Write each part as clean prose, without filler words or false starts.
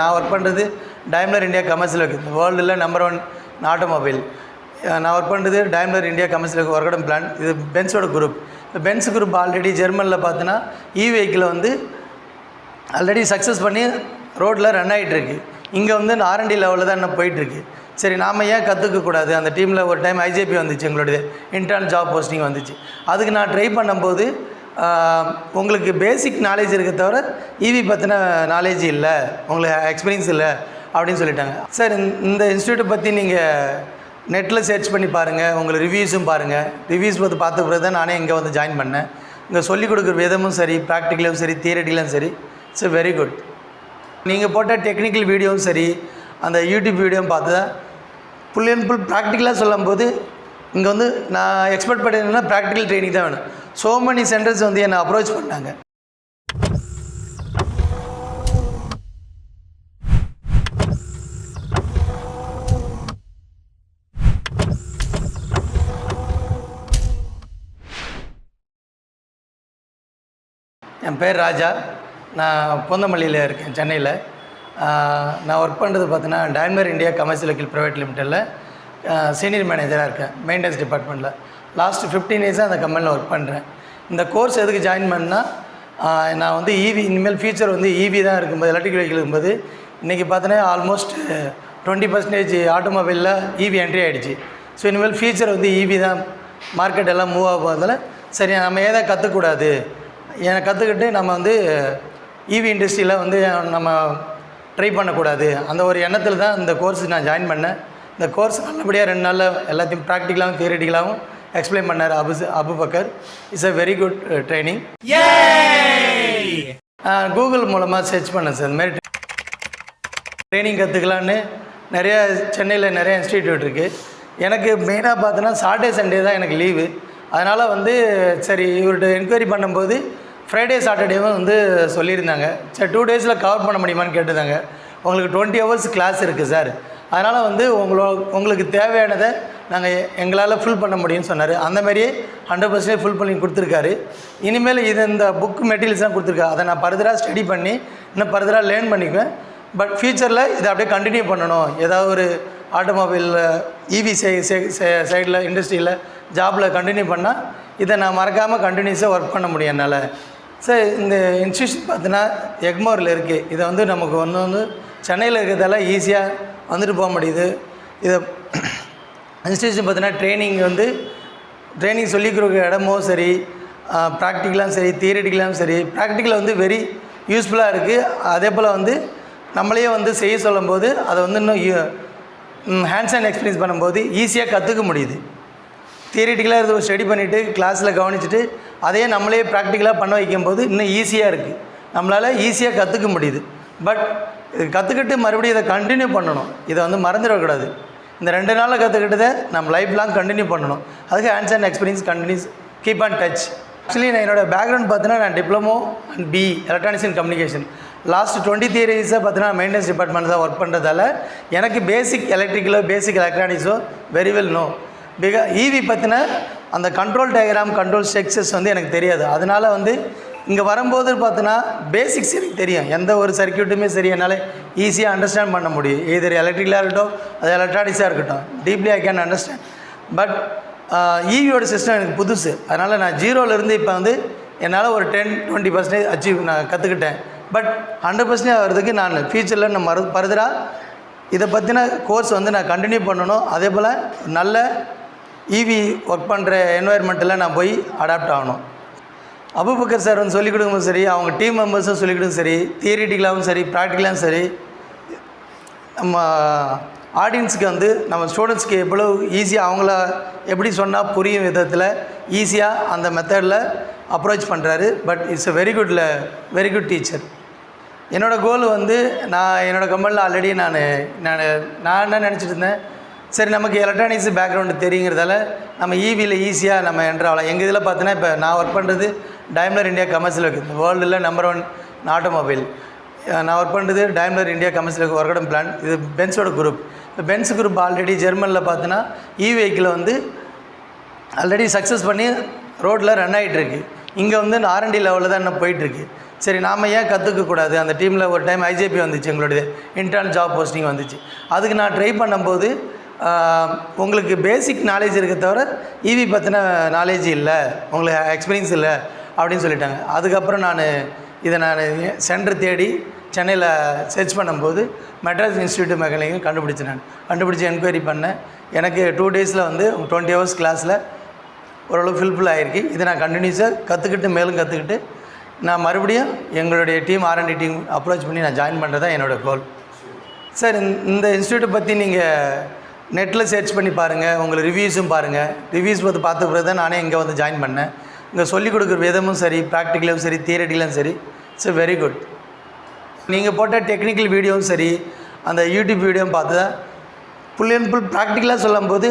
நான் ஒர்க் பண்ணுறது Daimler India commercial vehicle, வேர்ல்டில் நம்பர் 1 ஆட்டோமொபைல். நான் ஒர்க் பண்ணுறது டைம்லர் இந்தியா கமர்ஷியல் ஒர்க்கடம் பிளான். இது பென்ஸோட குரூப். இந்த பென்ஸ் குரூப் ஆல்ரெடி ஜெர்மனியில் பார்த்தோன்னா வெஹிக்கிளை வந்து ஆல்ரெடி சக்ஸஸ் பண்ணி ரோட்டில் ரன் ஆகிட்டுருக்கு. இங்கே வந்து R&D லெவலில் தான் இன்னும் போயிட்டுருக்கு. சரி, நாம் ஏன் கற்றுக்கக்கூடாது? அந்த டீமில் ஒரு டைம் IJP வந்துச்சு, எங்களுடைய இன்டர்னல் ஜாப் போஸ்டிங் வந்துச்சு. அதுக்கு நான் ட்ரை பண்ணும்போது உங்களுக்கு பேசிக் நாலேஜ் இருக்க தவிர பற்றின நாலேஜ் இல்லை, உங்களுக்கு எக்ஸ்பீரியன்ஸ் இல்லை அப்படின்னு சொல்லிட்டாங்க. சார், இந்த இன்ஸ்டியூட்டை பற்றி நீங்கள் நெட்டில் சர்ச் பண்ணி பாருங்கள், உங்களுக்கு ரிவ்யூஸும் பாருங்கள். ரிவ்யூஸ் பார்த்த பிறகு தான் நானே இங்கே வந்து ஜாயின் பண்ணேன். இங்கே சொல்லிக் கொடுக்குற விதமும் சரி, ப்ராக்டிக்கலும் சரி, தியரட்டிக்கலும் சரி, இட்ஸ் வெரி குட். நீங்கள் போட்ட டெக்னிக்கல் வீடியோவும் சரி, அந்த யூடியூப் வீடியோவும் பார்த்து தான் ஃபுல் அண்ட் ஃபுல் ப்ராக்டிக்கலாக சொல்லும்போது இங்கே வந்து நான் எக்ஸ்பெக்ட் பண்ணியிருந்தேன்னா ப்ராக்டிக்கல் ட்ரைனிங் தான் வேணும். ஸோ மெனி சென்டர்ஸ் வந்து என்னை அப்ரோச் பண்ணாங்க. என் பேர் ராஜா. நான் பூந்தமல்லியில் இருக்கேன், சென்னையில். நான் ஒர்க் பண்ணுறது பார்த்தீங்கன்னா Daimler India commercial vehicle private லிமிட்டடில் சீனியர் மேனேஜராக இருக்கேன், மெயின்டெனன்ஸ் டிபார்ட்மெண்ட்டில். லாஸ்ட் 15 இயர்ஸாக அந்த கம்பெனியில் ஒர்க் பண்ணுறேன். இந்த கோர்ஸ் எதுக்கு ஜாயின் பண்ணால், நான் வந்து இனிமேல் ஃபியூச்சர் வந்து தான் இருக்கும்போது, எலக்ட்ரிக் வெஹிக்கிள் இருக்கும்போது இன்றைக்கி பார்த்தோன்னா ஆல்மோஸ்ட் 20% ஆட்டோமொபைலில் என்ட்ரி ஆகிடுச்சு. ஸோ இனிமேல் ஃபியூச்சர் வந்து தான் மார்க்கெட் எல்லாம் மூவ் ஆக போகிறதால சரி நம்ம ஏதாவது கற்றுக்கூடாது, ஏன்னா கற்றுக்கிட்டு நம்ம வந்து இண்டஸ்ட்ரியில் வந்து நம்ம ட்ரை பண்ணக்கூடாது, அந்த ஒரு எண்ணத்தில் தான் இந்த கோர்ஸ் நான் ஜாயின் பண்ணேன். இந்த கோர்ஸ் நல்லபடியாக 2 நாளில் எல்லாத்தையும் ப்ராக்டிக்கலாகவும் தியரிட்டிக்கலாகவும் எக்ஸ்பிளைன் பண்ணார் Abubakkar. It's a very good training. Google மூலமாக சர்ச் பண்ணேன் சார், இந்த மாதிரி ட்ரைனிங் கற்றுக்கலான்னு. நிறையா சென்னையில் நிறைய இன்ஸ்டிடியூட் இருக்குது. எனக்கு மெயினாக பார்த்தோன்னா சாட்டர்டே சண்டே தான் எனக்கு லீவு. அதனால் வந்து சரி இவர்கிட்ட என்கொயரி பண்ணும்போது ஃப்ரைடே சாட்டர்டேவும் வந்து சொல்லியிருந்தாங்க. சரி 2 டேஸில் கவர் பண்ண முடியுமான்னு கேட்டுருந்தாங்க. உங்களுக்கு 20 hours கிளாஸ் இருக்குது சார், அதனால் வந்து உங்களுக்கு தேவையானதை நாங்கள் எங்களால் ஃபுல் பண்ண முடியும்னு சொன்னார். அந்தமாதிரியே 100% ஃபுல் பண்ணி கொடுத்துருக்காரு. இனிமேல் இந்த புக் மெட்டீரியல்ஸ் தான் கொடுத்துருக்காரு. அதை நான் ஃபர்தராக ஸ்டடி பண்ணி இன்னும் ஃபர்தராக லேர்ன் பண்ணிக்குவேன். பட் ஃப்யூச்சரில் இதை அப்படியே கண்டினியூ பண்ணணும். ஏதாவது ஒரு ஆட்டோமொபைல் சைடில் இண்டஸ்ட்ரியில் ஜாபில் கண்டினியூ பண்ணால் இதை நான் மறக்காமல் கண்டினியூஸாக ஒர்க் பண்ண முடியும் என்னால். சார், இந்த இன்ஸ்டியூஷன் பார்த்தீங்கன்னா எக்மோரில் இருக்குது. இதை வந்து நமக்கு வந்து சென்னையில் இருக்கிறதால ஈஸியாக வந்துட்டு போக முடியுது. இதை இன்ஸ்டியூஷன் பார்த்தீங்கன்னா ட்ரைனிங் சொல்லிக் கொடுக்குற இடமும் சரி, ப்ராக்டிக்கலாகவும் சரி, தியரிட்டிக்கலாகவும் சரி, ப்ராக்டிக்கலாக வந்து வெரி யூஸ்ஃபுல்லாக இருக்குது. அதே போல் வந்து நம்மளையே வந்து செய்ய சொல்லும்போது அதை வந்து இன்னும் ஹேண்ட்ஸ் அண்ட் எக்ஸ்பீரியன்ஸ் பண்ணும்போது ஈஸியாக கற்றுக்க முடியுது. தியரிட்டிக்கலாக இது ஸ்டடி பண்ணிவிட்டு கிளாஸில் கவனிச்சுட்டு அதையே நம்மளே ப்ராக்டிக்கலாக பண்ண வைக்கும்போது இன்னும் ஈஸியாக இருக்குது, நம்மளால் ஈஸியாக கற்றுக்க முடியுது. பட் இது கற்றுக்கிட்டு மறுபடியும் இதை கண்டினியூ பண்ணணும். இதை வந்து மறந்துடக்கூடாது. இந்த 2 நாளில் கற்றுக்கிட்டதை நம்ம லைஃப் லாங் கண்டினியூ பண்ணணும். அதுக்கு hands and experience continues keep on touch. Actually நான் என்னோடய பேக்ரவுண்ட் பார்த்தீங்கன்னா நான் diploma and BE electronics and communication. Last 23 இயர்ஸாக பார்த்தீங்கன்னா மெயின்டெனன்ஸ் டிபார்ட்மெண்ட் தான் ஒர்க் பண்ணுறதால எனக்கு பேசிக் எலக்ட்ரிக்கலோ பேசிக் எலக்ட்ரானிக்ஸோ வெரி வெல் நோ. பற்றின அந்த கண்ட்ரோல் டயக்ராம், கண்ட்ரோல் ஸ்ட்ரக்சர்ஸ் வந்து எனக்கு தெரியாது. அதனால் வந்து இங்கே வரும்போது பார்த்தீங்கன்னா பேசிக்ஸ் எனக்கு தெரியும். எந்த ஒரு சர்க்கியூட்டுமே சரி என்னால் ஈஸியாக அண்டர்ஸ்டாண்ட் பண்ண முடியும். எதர் எலக்ட்ரிக்கலாக இருக்கட்டும், அது எலக்ட்ரானிக்ஸாக இருக்கட்டும், deeply I can understand. But ஈவியோட சிஸ்டம் எனக்கு புதுசு. அதனால் நான் 0லேருந்து இப்போ வந்து என்னால் ஒரு 10-20% அச்சீவ் நான் கற்றுக்கிட்டேன். பட் 100% ஆகிறதுக்கு நான் ஃப்யூச்சரில் நான் ஃபர்தராக இதை பற்றின கோர்ஸ் வந்து நான் கண்டினியூ பண்ணணும். அதே போல் நல்ல ஒர்க் பண்ணுற என்வாயர்மெண்ட்டில் நான் போய் அடாப்ட் ஆகணும். அபுபக்கர் சார் வந்து சொல்லிக் கொடுக்கும்போது சரி, அவங்க டீம் மெம்பர்ஸும் சொல்லிக் கொடுக்கும் சரி, தியரிட்டிக்கலாகவும் சரி, ப்ராக்டிக்கலாகவும் சரி, நம்ம ஆடியன்ஸுக்கு வந்து நம்ம ஸ்டூடெண்ட்ஸ்க்கு எவ்வளோ ஈஸியாக அவங்கள எப்படி சொன்னால் புரியும் விதத்தில் ஈஸியாக அந்த மெத்தடில் அப்ரோச் பண்ணுறாரு. But it's very good teacher. என்னோடய கோல் வந்து நான் என்னோடய கம்பெனியில் ஆல்ரெடி நான் என்ன நினச்சிட்டு இருந்தேன், சரி நமக்கு எலக்ட்ரானிக்ஸ் பேக்ரவுண்டு தெரியுங்கிறதால நம்ம ஈவியில் ஈஸியாக நம்ம என்ட்ரு ஆகலாம். எங்கள் இதில் பார்த்தீங்கன்னா இப்போ நான் ஒர்க் பண்ணுறது டைம்லர் இந்தியா கமர்ஷியல் வெஹிக்கிள், வேர்ல்டில் நம்பர் 1 ஆட்டோமொபைல். நான் ஒர்க் பண்ணுறது டைம்லர் இந்தியா கமர்ஷியல் ஒர்க்கடம் பிளான். இது பென்ஸோட குரூப். இப்போ பென்ஸ் குரூப் ஆல்ரெடி ஜெர்மனியில் பார்த்தீங்கன்னா வெஹிக்கிளை வந்து ஆல்ரெடி சக்ஸஸ் பண்ணி ரோட்டில் ரன் ஆகிட்டுருக்கு. இங்கே வந்து R&D லெவலில் தான் இன்னும் போயிட்டுருக்கு. சரி நாம் ஏன் கற்றுக்கக்கூடாது. அந்த டீமில் ஒரு டைம் ஐஜேபி வந்துச்சு, எங்களுடைய இன்டர்னல் ஜாப் போஸ்டிங் வந்துச்சு. அதுக்கு நான் ட்ரை பண்ணும்போது உங்களுக்கு பேசிக் நாலேஜ் இருக்க தவிர இவி பற்றின நாலேஜ் இல்லை, உங்களுக்கு எக்ஸ்பீரியன்ஸ் இல்லை அப்படின்னு சொல்லிட்டாங்க. அதுக்கப்புறம் நான் சென்டர் தேடி சென்னையில் சர்ச் பண்ணும்போது மெட்ராஸ் இன்ஸ்டியூட் மெக்கானிக்கல் கண்டுபிடிச்சி என்கொயரி பண்ணேன். எனக்கு 2 டேஸில் வந்து 20 ஹவர்ஸ் கிளாஸில் ஓரளவு ஃபில்ஃபில் ஆகிருக்கு. இதை நான் கண்டினியூஸாக கற்றுக்கிட்டு மேலும் கற்றுக்கிட்டு நான் மறுபடியும் எங்களுடைய டீம் R&D டீம் அப்ரோச் பண்ணி நான் ஜாயின் பண்ணுறது தான் என்னோடய கோல். சார் இந்த இன்ஸ்டியூட்டை பற்றி நீங்கள் நெட்டில் சர்ச் பண்ணி பாருங்கள், உங்களுக்கு ரிவ்யூஸும் பாருங்கள். ரிவ்யூஸ் பார்த்த பிறகு தான் நானே இங்கே வந்து ஜாயின் பண்ணேன். இங்கே சொல்லிக் கொடுக்குற விதமும் சரி, ப்ராக்டிக்கலும் சரி, தியரட்டிக்கலும் சரி, இட்ஸ் வெரி குட். நீங்கள் போட்ட டெக்னிக்கல் வீடியோவும் சரி, அந்த யூடியூப் வீடியோவும் பார்த்து தான் ஃபுல் அண்ட் ஃபுல் ப்ராக்டிக்கலாக சொல்லும்போது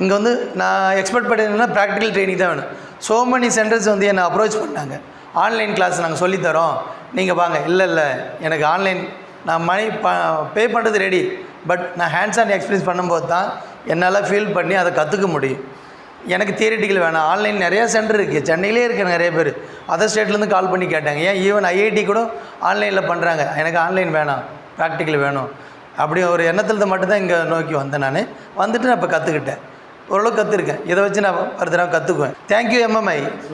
இங்கே வந்து நான் எக்ஸ்பெக்ட் பண்ணியிருந்தேன்னா ப்ராக்டிக்கல் ட்ரைனிங் தான் வேணும். ஸோ மெனி சென்டர்ஸ் வந்து என்னை அப்ரோச் பண்ணாங்க, ஆன்லைன் கிளாஸ் நாங்கள் சொல்லித்தரோம், நீங்கள் வாங்க. இல்லை எனக்கு ஆன்லைன் நான் மணி பே பண்ணுறது ரெடி, பட் நான் ஹேண்ட்ஸ் ஆன் எக்ஸ்பீரியன்ஸ் பண்ணும்போது தான் என்னால் ஃபீல் பண்ணி அதை கற்றுக்க முடியும். எனக்கு தியரிட்டிக்கல் வேணாம். ஆன்லைன் நிறையா சென்டர் இருக்குது, சென்னையிலே இருக்குது. நிறைய பேர் அதர் ஸ்டேட்லேருந்து கால் பண்ணி கேட்டாங்க, ஏன் ஈவன் ஐஐடி கூட ஆன்லைனில் பண்ணுறாங்க. எனக்கு ஆன்லைன் வேணாம், ப்ராக்டிக்கல் வேணும். அப்படி ஒரு எண்ணத்தில் மட்டும்தான் இங்கே நோக்கி வந்தேன். நான் வந்துட்டு நான் இப்போ கற்றுக்கிட்டேன், ஓரளவுக்கு கற்றுருக்கேன். இதை வச்சு நான் அடுத்த நாள் கற்றுக்குவேன். Thank you MMI.